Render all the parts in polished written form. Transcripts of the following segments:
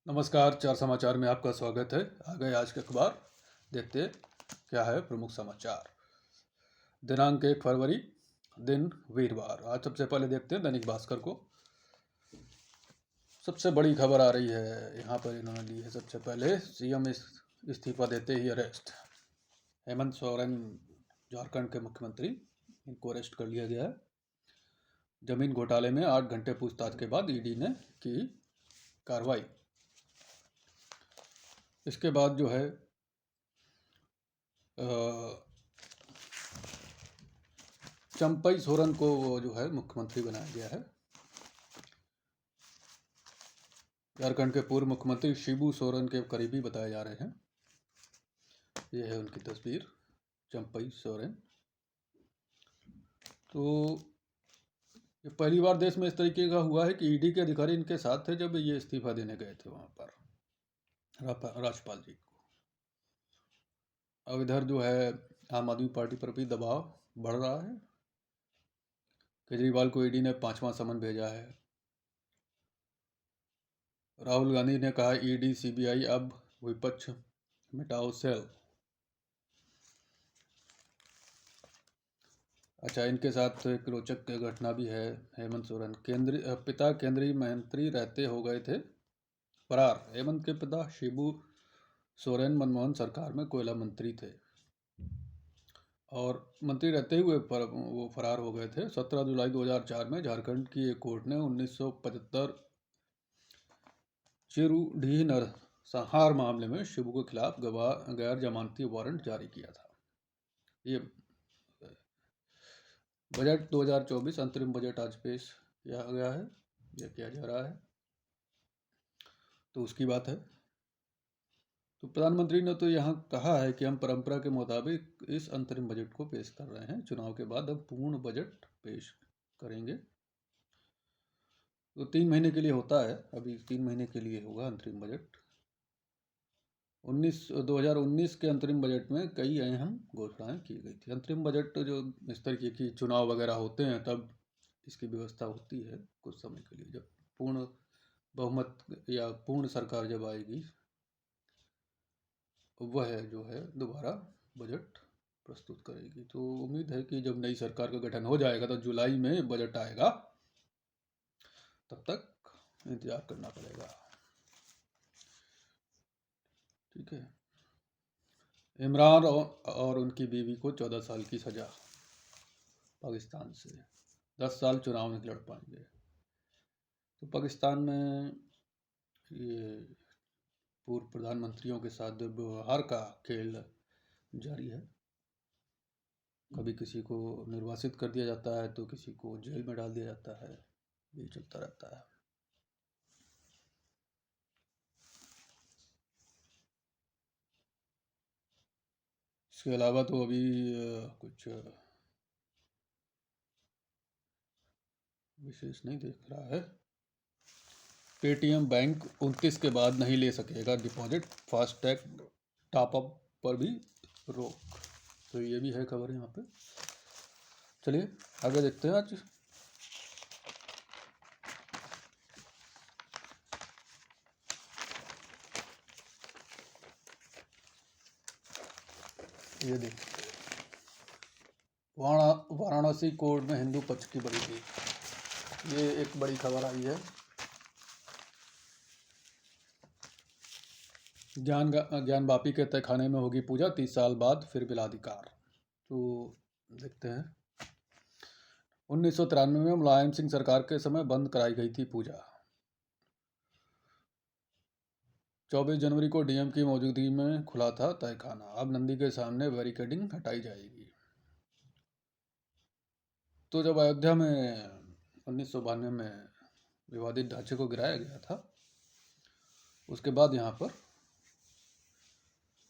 नमस्कार, चार समाचार में आपका स्वागत है। आ गए आज के अखबार। देखते हैं क्या है प्रमुख समाचार। दिनांक 1 फरवरी, दिन वीरवार। आज सबसे पहले देखते हैं दैनिक भास्कर को। सबसे बड़ी खबर आ रही है, यहाँ पर इन्होंने ली है सबसे पहले, सीएम इस्तीफा देते ही अरेस्ट। हेमंत सोरेन, झारखंड के मुख्यमंत्री, इनको अरेस्ट कर लिया गया है। जमीन घोटाले में 8 घंटे पूछताछ के बाद ईडी ने की कार्रवाई। इसके बाद जो है चंपई सोरेन को वो जो है मुख्यमंत्री बनाया गया है। झारखंड के पूर्व मुख्यमंत्री शिबू सोरेन के करीबी बताए जा रहे हैं। ये है उनकी तस्वीर, चंपई सोरेन। तो ये पहली बार देश में इस तरीके का हुआ है कि ईडी के अधिकारी इनके साथ थे जब ये इस्तीफा देने गए थे वहाँ पर राज्यपाल जी को। अब इधर जो है आम आदमी पार्टी पर भी दबाव बढ़ रहा है। केजरीवाल को ईडी ने 5वां समन भेजा है। राहुल गांधी ने कहा ईडी सीबीआई अब विपक्ष मिटाओ सेल। अच्छा, इनके साथ एक रोचक घटना भी है। हेमंत सोरेन पिता केंद्रीय मंत्री रहते हो गए थे फरार। हेमंत के पिता शिबू सोरेन मनमोहन सरकार में कोयला मंत्री थे और मंत्री रहते हुए वो फरार हो गए थे। 17 जुलाई 2004 में झारखंड की एक कोर्ट ने 1975 चिरूडीह नरसंहार मामले में शिबू के खिलाफ गैर जमानती वारंट जारी किया था। ये बजट 2024 अंतरिम बजट आज पेश किया गया है, यह किया जा रहा है, तो उसकी बात है। तो प्रधानमंत्री ने तो यहाँ कहा है कि हम परंपरा के मुताबिक इस अंतरिम बजट को पेश कर रहे हैं। चुनाव के बाद हम पूर्ण बजट पेश करेंगे। तो 3 महीने के लिए होता है, अभी 3 महीने के लिए होगा अंतरिम बजट। 2019 के अंतरिम बजट में कई अहम घोषणाएं की गई थी। अंतरिम बजट जो इस तरीके की चुनाव वगैरह होते हैं तब इसकी व्यवस्था होती है कुछ समय के लिए, जब पूर्ण बहुमत या पूर्ण सरकार जब आएगी वह जो है दोबारा बजट प्रस्तुत करेगी। तो उम्मीद है कि जब नई सरकार का गठन हो जाएगा तो जुलाई में बजट आएगा, तब तक इंतजार करना पड़ेगा। ठीक है। इमरान और उनकी बीवी को 14 साल की सजा पाकिस्तान से, 10 साल चुनाव नहीं लड़ पाएंगे। तो पाकिस्तान में ये पूर्व प्रधानमंत्रियों के साथ दुर्व्यवहार का खेल जारी है। कभी किसी को निर्वासित कर दिया जाता है तो किसी को जेल में डाल दिया जाता है, ये चलता रहता है। इसके अलावा तो अभी कुछ विशेष नहीं देख रहा है। पेटीएम बैंक 29 के बाद नहीं ले सकेगा डिपॉजिट, फास्टैग टॉपअप पर भी रोक। तो ये भी है खबर यहाँ पे। चलिए आगे देखते हैं। आज ये देखिए, वाराणसी कोर्ट में हिंदू पक्ष की बड़ी जीत। ये एक बड़ी खबर आई है। ज्ञानवापी के तहखाने में होगी पूजा, 30 साल बाद फिर बिलाधिकार। तो देखते हैं। 1993 में मुलायम सिंह सरकार के समय बंद कराई गई थी पूजा। 24 जनवरी को डीएम की मौजूदगी में खुला था तहखाना। अब नंदी के सामने बैरिकेडिंग हटाई जाएगी। तो जब अयोध्या में 1992 में विवादित ढांचे को गिराया गया था, उसके बाद यहाँ पर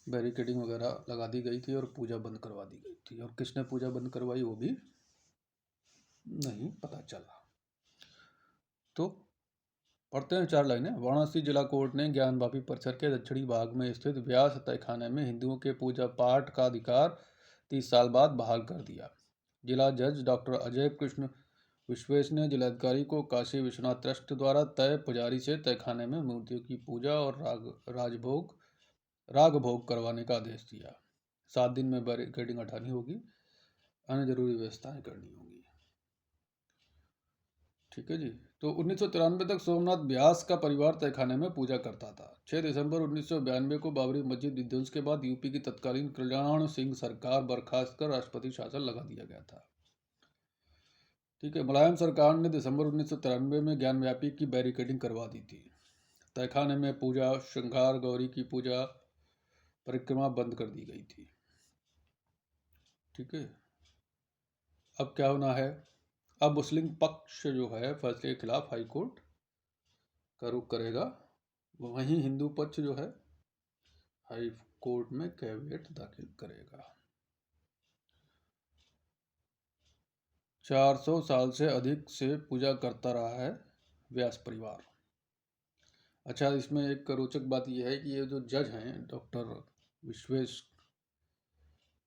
बैरिकेडिंग वगैरह लगा दी गई थी और पूजा बंद करवा दी गई थी। और किसने पूजा बंद करवाई वो भी नहीं पता चला। तो पढ़ते हैं 4 लाइनें। वाराणसी जिला कोर्ट ने ज्ञानवापी परिसर के दक्षिणी भाग में स्थित व्यास तहखाने में हिंदुओं के पूजा पाठ का अधिकार 30 साल बाद बहाल कर दिया। जिला जज डॉक्टर अजय कृष्ण विश्वेश ने जिलाधिकारी को काशी विश्वनाथ ट्रस्ट द्वारा तय पुजारी से तहखाने में मूर्तियों की पूजा और राग भोग करवाने का आदेश दिया। 7 दिन में बैरिकेडिंग हटानी होगी, अन्य जरूरी व्यवस्थाएं करनी होंगी। ठीक है जी। तो 1993 तक सोमनाथ व्यास का परिवार तहखाने में पूजा करता था। 6 दिसंबर 1992 को बाबरी मस्जिद विध्वंस के बाद यूपी की तत्कालीन कल्याण सिंह सरकार बर्खास्त कर राष्ट्रपति शासन लगा दिया गया था। ठीक है। मुलायम सरकार ने दिसंबर 1993 में ज्ञानव्यापी की बैरिकेडिंग करवा दी थी। तहखाने में पूजा, श्रृंगार गौरी की पूजा, परिक्रमा बंद कर दी गई थी। ठीक है। अब क्या होना है? अब मुस्लिम पक्ष जो है फैसले के खिलाफ हाईकोर्ट का रुख करेगा, वहीं हिंदू पक्ष जो है हाई कोर्ट में कैविएट दाखिल करेगा। 400 साल से अधिक से पूजा करता रहा है व्यास परिवार। अच्छा, इसमें एक रोचक बात यह है कि ये जो जज हैं डॉक्टर विश्वेश,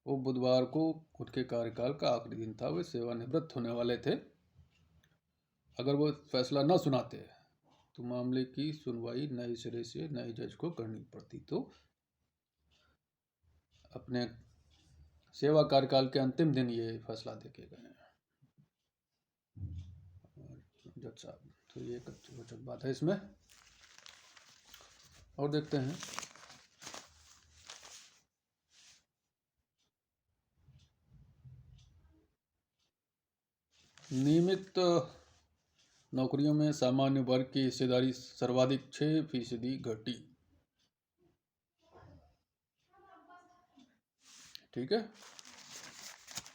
वो बुधवार को उनके कार्यकाल का आखिरी दिन था, वे सेवानिवृत्त होने वाले थे। अगर वो फैसला न सुनाते तो मामले की सुनवाई नए सिरे से नए जज को करनी पड़ती। तो अपने सेवा कार्यकाल के अंतिम दिन ये फैसला देके गए हैं जज साहब। तो ये एक रोचक बात है इसमें। और देखते हैं नियमित नौकरियों में सामान्य वर्ग की हिस्सेदारी सर्वाधिक 6% घटी। ठीक है,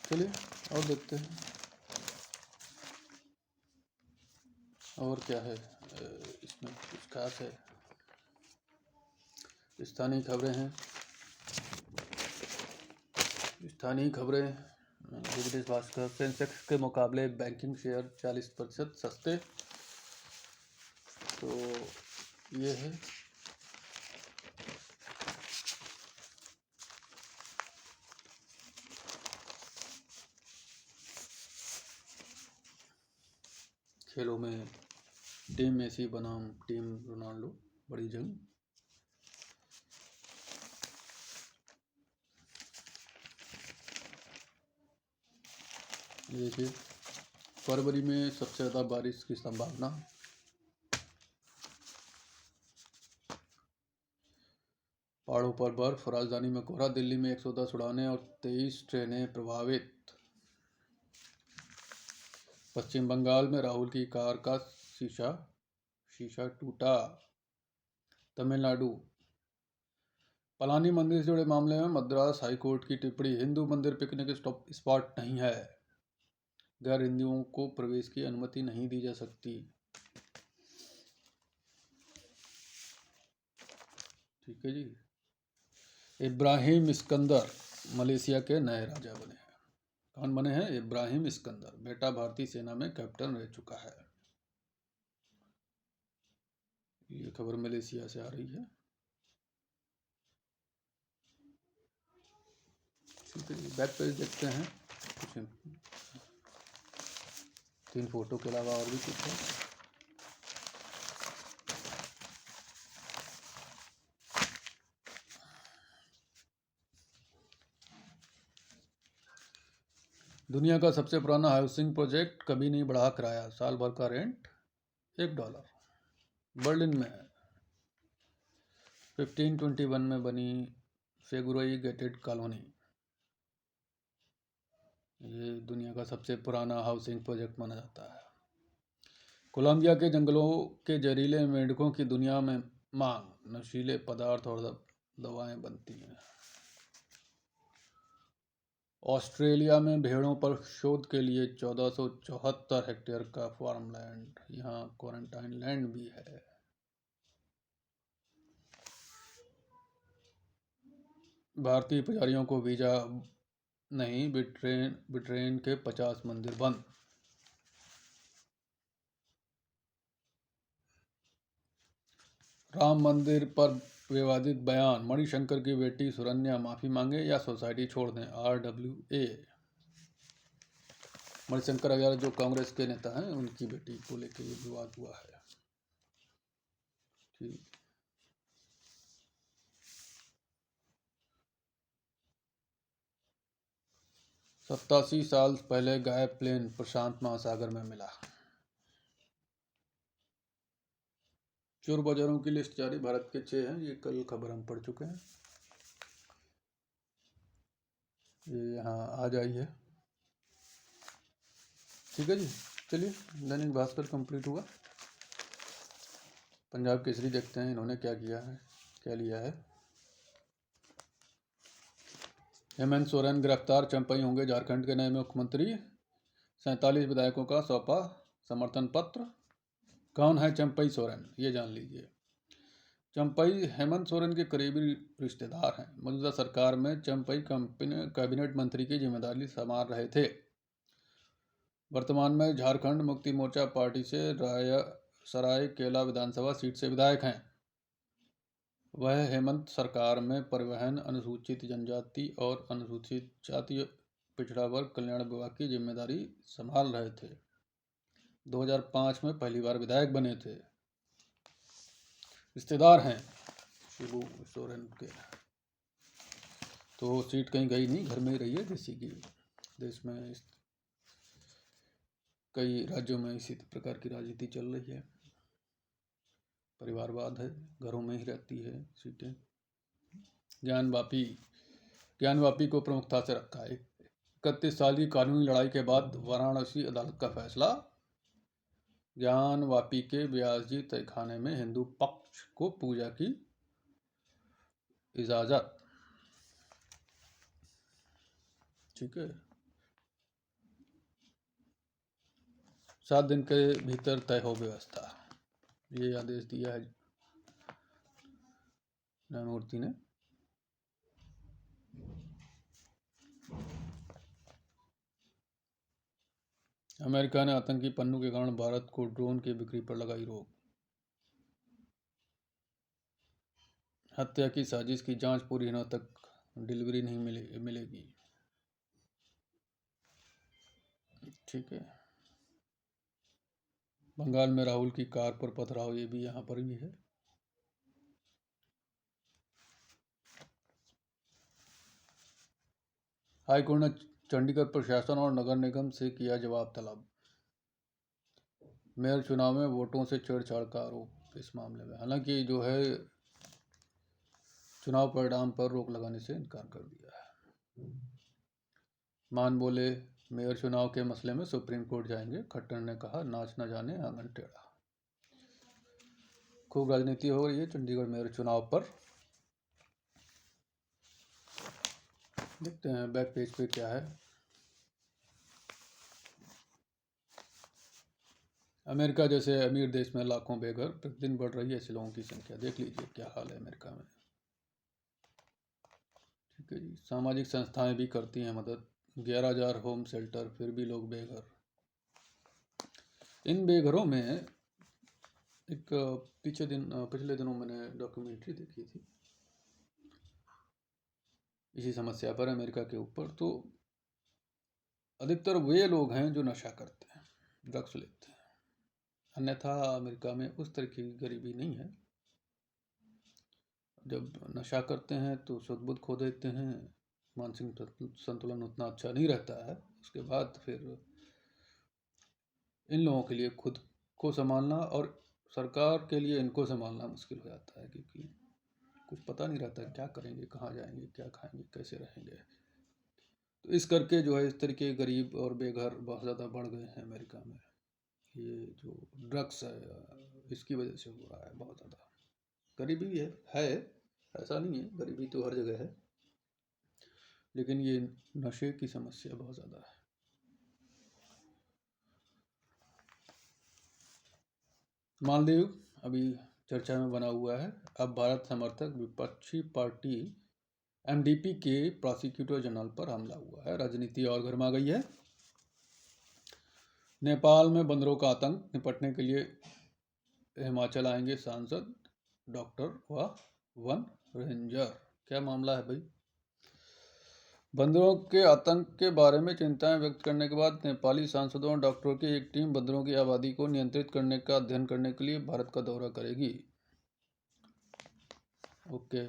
चलिए और देखते हैं और क्या है इसमें कुछ खास है। स्थानीय खबरें हैं। स्थानीय खबरें विदेश भास्कर। सेंसेक्स के मुकाबले बैंकिंग शेयर 40% सस्ते। तो ये है। खेलों में टीम मेसी बनाम टीम रोनाल्डो, बड़ी जंग। देखिए, फरवरी में सबसे ज़्यादा बारिश की संभावना। पहाड़ों पर बर्फ, राजधानी में कोहरा, दिल्ली में 110 उड़ानें और 23 ट्रेनें प्रभावित। पश्चिम बंगाल में राहुल की कार का शीशा टूटा। तमिलनाडु, पलानी मंदिर से जुड़े मामले में मद्रास हाईकोर्ट की टिप्पणी, हिंदू मंदिर पिकनिक स्पॉट नहीं है, गैर हिंदुओं को प्रवेश की अनुमति नहीं दी जा सकती। ठीक है जी। इब्राहिम इस्कंदर मलेशिया के नए राजा बने हैं। कौन बने हैं? इब्राहिम इस्कंदर। बेटा भारतीय सेना में कैप्टन रह चुका है। ये खबर मलेशिया से आ रही है। ठीक है जी, बैक पेज देखते हैं। कुछ 3 फोटो के अलावा और भी कुछ है। दुनिया का सबसे पुराना हाउसिंग प्रोजेक्ट कभी नहीं बढ़ा किराया, साल भर का रेंट $1। बर्लिन में 1521 में बनी फेगुरई गेटेड कॉलोनी, ये दुनिया का सबसे पुराना हाउसिंग प्रोजेक्ट माना जाता है। कोलंबिया के जंगलों के जहरीले मेंढकों की दुनिया में मांग, नशीले पदार्थ और दवाएं बनती हैं। ऑस्ट्रेलिया में भेड़ों पर शोध के लिए 1474 हेक्टेयर का फार्म लैंड, यहाँ क्वारंटाइन लैंड भी है। भारतीय पुजारियों को वीजा नहीं, ब्रिटेन के 50 मंदिर बंद। राम मंदिर पर विवादित बयान, मणिशंकर की बेटी सुरन्या माफी मांगे या सोसाइटी छोड़ दें, RWA। मणिशंकर अय्यर जो कांग्रेस के नेता हैं, उनकी बेटी को लेकर ये विवाद हुआ है। ठीक। 87 साल पहले गायब प्लेन प्रशांत महासागर में मिला। चोर बाजारों की लिस्ट जारी, भारत के 6 हैं, ये कल खबर हम पढ़ चुके हैं। ये यहाँ आ जाइए। ठीक है जी, चलिए दैनिक भास्कर कंप्लीट हुआ। पंजाब केसरी देखते हैं इन्होंने क्या किया है, क्या लिया है। हेमंत सोरेन गिरफ्तार, चंपई होंगे झारखंड के नए मुख्यमंत्री। 47 विधायकों का सौंपा समर्थन पत्र। कौन है चंपई सोरेन, ये जान लीजिए। चंपई हेमंत सोरेन के करीबी रिश्तेदार हैं। मौजूदा सरकार में चंपई कैबिनेट मंत्री की जिम्मेदारी संभाल रहे थे। वर्तमान में झारखंड मुक्ति मोर्चा पार्टी से सरायकेला विधानसभा सीट से विधायक हैं। वह हेमंत सरकार में परिवहन, अनुसूचित जनजाति और अनुसूचित जाति पिछड़ा वर्ग कल्याण विभाग की जिम्मेदारी संभाल रहे थे। 2005 में पहली बार विधायक बने थे। रिश्तेदार हैं शिबू सोरेन के। तो सीट कहीं गई नहीं, घर में ही रही है, जैसे कि देश में कई राज्यों में इसी प्रकार की राजनीति चल रही है। परिवारवाद है, घरों में ही रहती है सीटें। ज्ञानवापी को प्रमुखता से रखा है। 31 साल की कानूनी लड़ाई के बाद वाराणसी अदालत का फैसला। ज्ञानवापी के व्यासजी तहखाने में हिंदू पक्ष को पूजा की इजाजत। ठीक है, 7 दिन के भीतर तय हो व्यवस्था, ये आदेश दिया है न्यायमूर्ति ने। अमेरिका ने आतंकी पन्नू के कारण भारत को ड्रोन की बिक्री पर लगाई रोक। हत्या की साजिश की जांच पूरी होने तक डिलीवरी नहीं मिलेगी। ठीक है, बंगाल में राहुल की कार पर पथराव, ये भी यहाँ पर भी है। हाईकोर्ट ने चंडीगढ़ प्रशासन और नगर निगम से किया जवाब तलब। मेयर चुनाव में वोटों से छेड़छाड़ का आरोप इस मामले में। हालांकि जो है चुनाव परिणाम पर रोक लगाने से इनकार कर दिया है। मान बोले मेयर चुनाव के मसले में सुप्रीम कोर्ट जाएंगे। खट्टर ने कहा नाच न जाने आंगन टेढ़ा। खूब राजनीति हो रही है चंडीगढ़ मेयर चुनाव पर। देखते हैं बैक पेज पे क्या है। अमेरिका जैसे अमीर देश में लाखों बेघर, प्रतिदिन बढ़ रही है ऐसे लोगों की संख्या। देख लीजिए क्या हाल है अमेरिका में। ठीक है जी, सामाजिक संस्थाएं भी करती हैं मदद। 11,000 होम शेल्टर, फिर भी लोग बेघर। इन बेघरों में एक पिछले दिनों मैंने डॉक्यूमेंट्री देखी थी इसी समस्या पर, अमेरिका के ऊपर। तो अधिकतर वे लोग हैं जो नशा करते हैं, ड्रग्स लेते हैं। अन्यथा अमेरिका में उस तरह की गरीबी नहीं है। जब नशा करते हैं तो सुध बुध खो देते हैं, मानसिक संतुलन उतना अच्छा नहीं रहता है। उसके बाद फिर इन लोगों के लिए खुद को संभालना और सरकार के लिए इनको संभालना मुश्किल हो जाता है, क्योंकि कुछ पता नहीं रहता क्या करेंगे, कहाँ जाएंगे, क्या खाएंगे, कैसे रहेंगे। तो इस करके जो है इस तरीके गरीब और बेघर बहुत ज़्यादा बढ़ गए हैं अमेरिका में। ये जो ड्रग्स है इसकी वजह से हो रहा है बहुत ज़्यादा। गरीबी है, ऐसा नहीं है, गरीबी तो हर जगह है, लेकिन ये नशे की समस्या बहुत ज़्यादा है। मालदीव अभी चर्चा में बना हुआ है। अब भारत समर्थक विपक्षी पार्टी एमडीपी के प्रोसिक्यूटर जनरल पर हमला हुआ है। राजनीति और गर्मा गई है। नेपाल में बंदरों का आतंक, निपटने के लिए हिमाचल आएंगे सांसद, डॉक्टर व वन रेंजर। क्या मामला है भाई? बंदरों के आतंक के बारे में चिंताएं व्यक्त करने के बाद नेपाली सांसदों और डॉक्टरों की एक टीम बंदरों की आबादी को नियंत्रित करने का अध्ययन करने के लिए भारत का दौरा करेगी। ओके,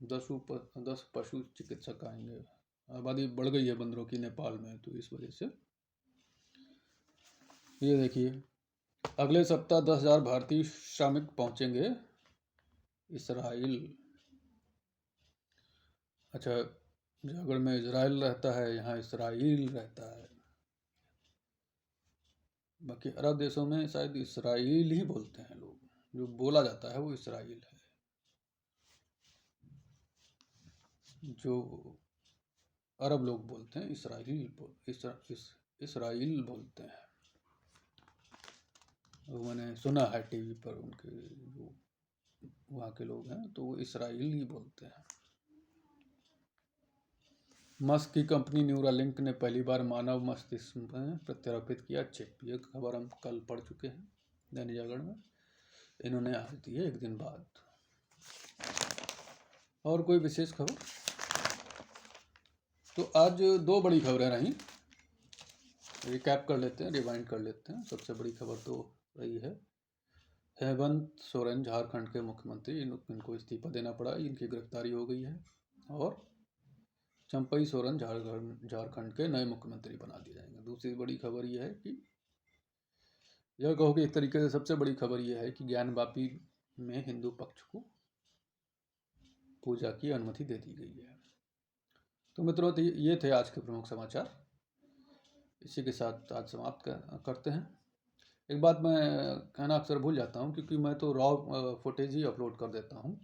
10 पशु चिकित्सक आएंगे। आबादी बढ़ गई है बंदरों की नेपाल में, तो इस वजह से ये देखिए, अगले सप्ताह 10,000 भारतीय श्रमिक पहुंचेंगे इसराइल। अच्छा, जागड़ में इजराइल रहता है, यहाँ इसराइल रहता है। बाकी अरब देशों में शायद इसराइल ही बोलते हैं लोग, जो बोला जाता है वो इसराइल है। जो अरब लोग बोलते हैं इसराइल बोलते हैं। वो मैंने सुना है टीवी पर, उनके जो वहाँ के लोग हैं तो वो इसराइल ही बोलते हैं। मस्क की कंपनी न्यूरालिंक ने पहली बार मानव मस्तिष्क में प्रत्यारोपित किया चिप। ये खबर हम कल पढ़ चुके हैं दैनिक जागरण में। इन्होंने आज दी है एक दिन बाद। और कोई विशेष खबर? तो आज 2 बड़ी खबरें रहीं, रिकैप कर लेते हैं, रिवाइंड कर लेते हैं। सबसे बड़ी खबर तो रही है हेमंत सोरेन, झारखंड के मुख्यमंत्री, इनको इस्तीफा देना पड़ा, इनकी गिरफ्तारी हो गई है। और चंपई सोरेन झारखंड के नए मुख्यमंत्री बना दिए जाएंगे। दूसरी बड़ी खबर यह है कि यह कहो कि एक तरीके से सबसे बड़ी खबर यह है कि ज्ञानवापी में हिंदू पक्ष को पूजा की अनुमति दे दी गई है। तो मित्रों, ये थे आज के प्रमुख समाचार। इसी के साथ आज समाप्त करते हैं। एक बात मैं कहना अक्सर भूल जाता हूँ, क्योंकि मैं तो रॉ फुटेज ही अपलोड कर देता हूँ,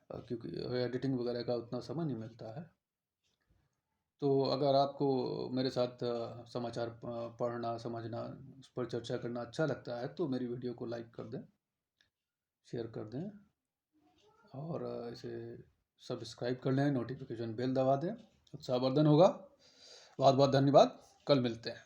क्योंकि एडिटिंग वगैरह का उतना समय नहीं मिलता है। तो अगर आपको मेरे साथ समाचार पढ़ना, समझना, उस पर चर्चा करना अच्छा लगता है तो मेरी वीडियो को लाइक कर दें, शेयर कर दें और इसे सब्सक्राइब कर लें, नोटिफिकेशन बेल दबा दें। उत्साहवर्धन होगा। बहुत बहुत धन्यवाद। कल मिलते हैं।